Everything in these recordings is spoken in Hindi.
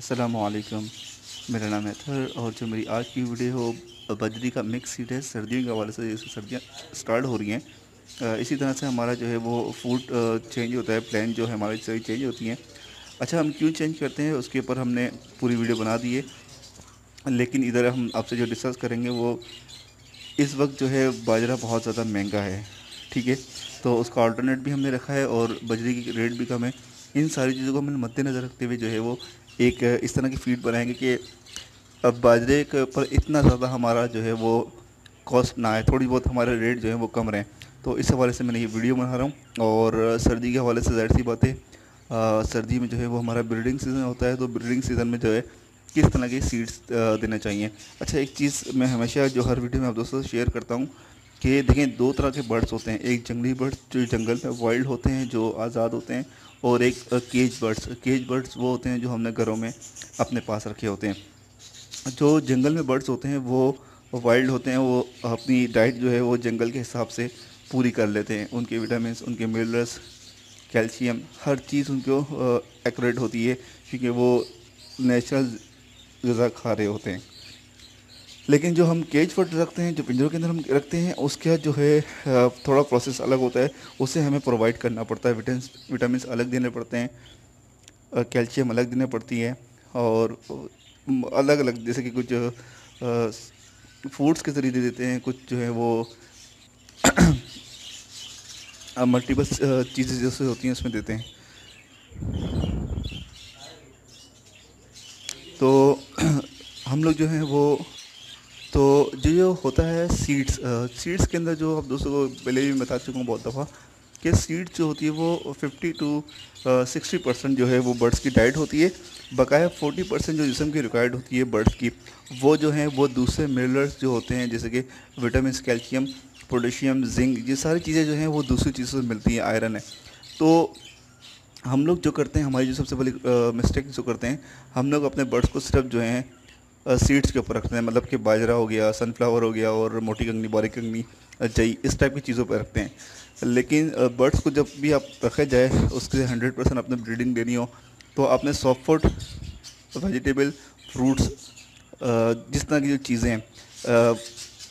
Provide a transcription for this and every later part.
अस्सलामुअलैकुम। मेरा नाम है अतहर और जो मेरी आज की वीडियो हो बजरी का मिक्स सीड है। सर्दियों के हवाले से जैसे सर्दियाँ स्टार्ट हो रही हैं, इसी तरह से हमारा जो है वो फूड चेंज होता है। प्लान जो है हमारी सारी चेंज होती हैं। अच्छा, हम क्यों चेंज करते हैं उसके ऊपर हमने पूरी वीडियो बना दी है। लेकिन इधर हम आपसे जो डिस्कस करेंगे वो इस वक्त जो है बाजरा बहुत ज़्यादा महंगा है। ठीक है, तो उसका अल्टरनेट भी हमने रखा है और बजरी की रेट भी कम है। इन सारी चीज़ों को हमने मद्देनज़र रखते हुए जो है वो एक इस तरह की फीड बनाएंगे कि अब बाजरे के ऊपर इतना ज़्यादा हमारा जो है वो कॉस्ट ना आए, थोड़ी बहुत हमारे रेट जो है वो कम रहें। तो इस हवाले से मैंने ये वीडियो बना रहा हूँ। और सर्दी के हवाले से ज़ाहिर सी बात है, सर्दी में जो है वो हमारा ब्रीडिंग सीज़न होता है। तो ब्रीडिंग सीज़न में जो है किस तरह के सीड्स देने चाहिए। अच्छा, एक चीज़ मैं हमेशा जो हर वीडियो में आप दोस्तों से शेयर करता हूँ कि देखें, दो तरह के बर्ड्स होते हैं। एक जंगली बर्ड्स जो जंगल में वाइल्ड होते हैं, जो आज़ाद होते हैं, और एक केज बर्ड्स। केज बर्ड्स वो होते हैं जो हमने घरों में अपने पास रखे होते हैं। जो जंगल में बर्ड्स होते हैं वो वाइल्ड होते हैं, वो अपनी डाइट जो है वो जंगल के हिसाब से पूरी कर लेते हैं। उनके विटामिन्स, उनके मिनरल्स, कैल्शियम, हर चीज़ उनको एक्यूरेट होती है, क्योंकि वो नेचुरल ग़िज़ा खा रहे होते हैं। लेकिन जो हम केज फूड रखते हैं, जो पिंजरों के अंदर हम रखते हैं, उसका जो है थोड़ा प्रोसेस अलग होता है। उसे हमें प्रोवाइड करना पड़ता है, विटामिन्स अलग देने पड़ते हैं, कैल्शियम अलग देने पड़ती है। और अलग अलग जैसे कि कुछ फूड्स के ज़रिए दे देते हैं, कुछ जो है वो मल्टीपल चीज़ें जैसे होती हैं उसमें देते हैं। तो हम लोग जो हैं वो, तो जो होता है सीड्स, सीड्स के अंदर जो आप दोस्तों को पहले भी बता चुका हूँ बहुत दफ़ा कि सीड्स जो होती है वो 50 to 60% जो है वो बर्ड्स की डाइट होती है। बकाया 40% जो जिस्म की रिक्वायर्ड होती है बर्ड्स की, वो जो है वो दूसरे मिनरल्स जो होते हैं, जैसे कि विटामिन, कैल्शियम, पोटेशियम, जिंक, ये सारी चीज़ें जो हैं वो दूसरी चीज़ों से मिलती हैं, आयरन है। तो हम लोग जो करते हैं, हमारी जो सबसे बड़ी मिस्टेक जो करते हैं, हम लोग अपने बर्ड्स को सिर्फ जो हैं सीड्स के ऊपर रखते हैं। मतलब कि बाजरा हो गया, सनफ्लावर हो गया, और मोटी कंगनी, बारीक कंगनी, जई, इस टाइप की चीज़ों पर रखते हैं। लेकिन बर्ड्स को जब भी आप रखा जाए, उसके 100% अपने ब्रीडिंग देनी हो, तो आपने सॉफ्ट फूड, वेजिटेबल, फ्रूट्स, जिस तरह की जो चीज़ें हैं,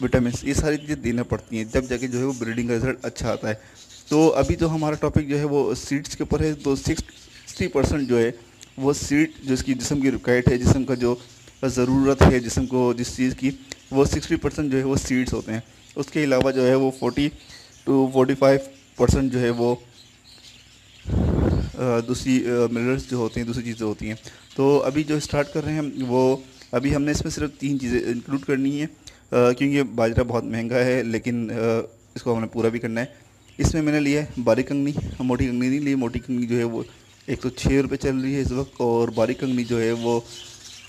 विटामिन, ये सारी चीज़ें देना पड़ती हैं, जब जाके जो है वो ब्रीडिंग का रिजल्ट अच्छा आता है। तो अभी जो हमारा टॉपिक जो है वो सीड्स के ऊपर है। तो 60% जो है वो सीड, जो इसकी जिस्म की रिक्वायर्ड है, जिस्म का जो ज़रूरत है जिस्म को जिस चीज़ की, वो 60% जो है वो सीड्स होते हैं। उसके अलावा जो है वो 40 to 45% जो है वो दूसरी मिनरल्स जो होती हैं, दूसरी चीज़ें होती हैं। तो अभी जो स्टार्ट कर रहे हैं वो, अभी हमने इसमें सिर्फ 3 चीज़ें इंक्लूड करनी है, क्योंकि बाजरा बहुत महंगा है, लेकिन इसको हमने पूरा भी करना है। इसमें मैंने लिया है बारीक कंगनी, मोटी कंगनी नहीं ली। मोटी कंगनी जो है वो 106 रुपये चल रही है इस वक्त, और बारीक कंगनी जो है वो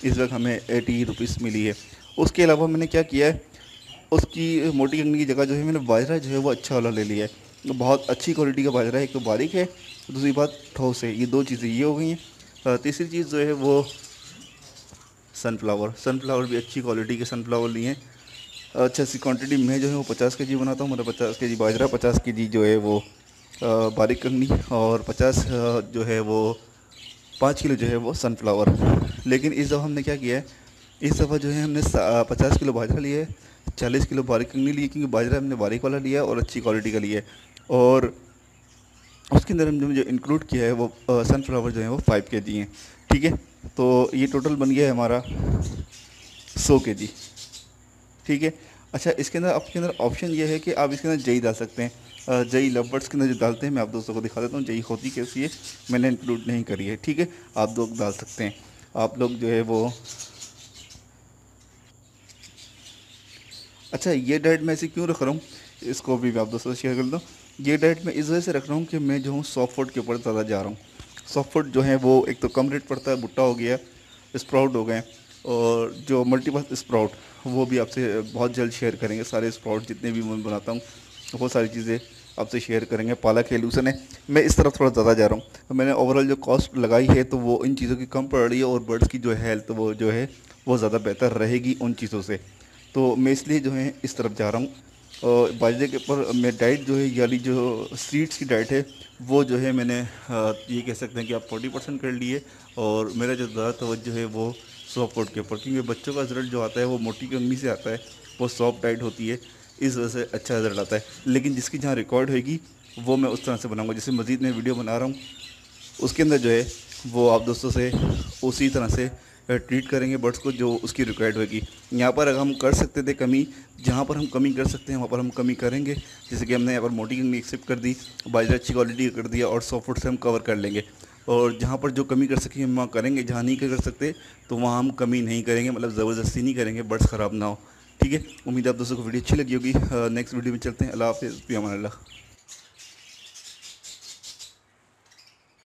इस वक्त हमें 80 रुपीज़ मिली है। उसके अलावा मैंने क्या किया है, उसकी मोटी कंगनी की जगह जो है मैंने बाजरा जो है वो अच्छा वाला ले लिया है। तो बहुत अच्छी क्वालिटी का बाजरा है, एक तो बारीक है, दूसरी बात ठोस है। ये दो चीज़ें ये हो गई हैं। तीसरी चीज़ जो है वो सनफ्लावर। सनफ्लावर भी अच्छी क्वालिटी के सनफ्लावर लिए हैं, अच्छा सी क्वांटिटी में जो है वो 50 kg बनाता हूँ। मतलब 50 kg बाजरा, 50 kg जो है वो बारीक कंगनी, और 50 जो है वो 5 किलो जो है वो सनफ्लावर। लेकिन इस दफ़ा हमने क्या किया है, इस दफ़ा जो है हमने 50 किलो बाजरा लिया है, 40 किलो बारीक कंगनी ली है, क्योंकि बाजरा हमने बारीक वाला लिया है और अच्छी क्वालिटी का लिया है। और उसके अंदर हमने जो इंक्लूड किया है वो सनफ्लावर जो है वो 5 kg हैं। ठीक है, तो ये टोटल बन गया है हमारा 100 kg। ठीक है। अच्छा, इसके अंदर आपके अंदर ऑप्शन ये है कि आप इसके अंदर जई डाल सकते हैं। जई लवबर्ड्स के अंदर जो डालते हैं, मैं आप दोस्तों को दिखा देता हूँ जई होती कैसी है। मैंने इंक्लूड नहीं करी है। ठीक है, आप लोग डाल सकते हैं। आप लोग जो है वो, अच्छा, ये डाइट मैं ऐसे क्यों रख रहा हूँ, इसको भी मैं आप दोस्तों से शेयर कर दूँ। ये डाइट मैं इस वजह से रख रहा हूँ कि मैं जो हूँ सॉफ्ट फूड के ऊपर ज़्यादा जा रहा हूँ। सॉफ्ट फूड जो है वो एक तो कम रेट पड़ता है, भुट्टा हो गया, स्प्राउट हो गए, और जो मल्टीपल स्प्राउट, वो भी आपसे बहुत जल्द शेयर करेंगे। सारे स्प्राउट जितने भी मैं बनाता हूँ वो सारी चीज़ें आपसे शेयर करेंगे। पालक है, लूसन है, मैं इस तरफ थोड़ा ज़्यादा जा रहा हूँ। तो मैंने ओवरऑल जो कॉस्ट लगाई है तो वो इन चीज़ों की कम पड़ रही है, और बर्ड्स की जो हेल्थ वो जो है वो ज़्यादा बेहतर रहेगी उन चीज़ों से। तो मैं इसलिए जो है इस तरफ जा रहा हूँ। बाजरे के ऊपर मैं डाइट जो है यानी जो सीड्स की डाइट है वो जो है मैंने ये कह सकते हैं कि आप 40% कर लिए। और मेरा जो ज़्यादा तवज्जो है वो सॉफ्ट फूड के ऊपर, क्योंकि बच्चों का रिजल्ट जो आता है वो मोटी कमी से आता है, वो सॉफ्ट डाइट होती है, इस वजह से अच्छा रिजल्ट आता है। लेकिन जिसकी जहाँ रिकॉर्ड होगी वो मैं उस तरह से बनाऊँगा। जैसे मज़ीद मैं वीडियो बना रहा हूँ उसके अंदर जो है वो आप दोस्तों से उसी तरह से ट्रीट करेंगे बर्ड्स को जो उसकी रिक्वायर्ड होगी। यहाँ पर अगर हम कर सकते थे कमी, जहाँ पर हम कमी कर सकते हैं वहाँ पर हम कमी करेंगे। जैसे कि हमने यहाँ पर मोटी कमी एक्सेप्ट कर दी, बाजरा अच्छी क्वालिटी का कर दिया और सॉफ्ट फूड से हम कवर कर लेंगे। और जहाँ पर जो कमी कर सकें हम वहाँ करेंगे, जहाँ नहीं कर सकते तो वहाँ हम कमी नहीं करेंगे, मतलब ज़बरदस्ती नहीं करेंगे, बर्ड्स ख़राब ना हो। ठीक है, उम्मीद है आप दोस्तों को वीडियो अच्छी लगी होगी। नेक्स्ट वीडियो में चलते हैं। अल्लाह हाफ़िज़, फ़ी अमान अल्लाह।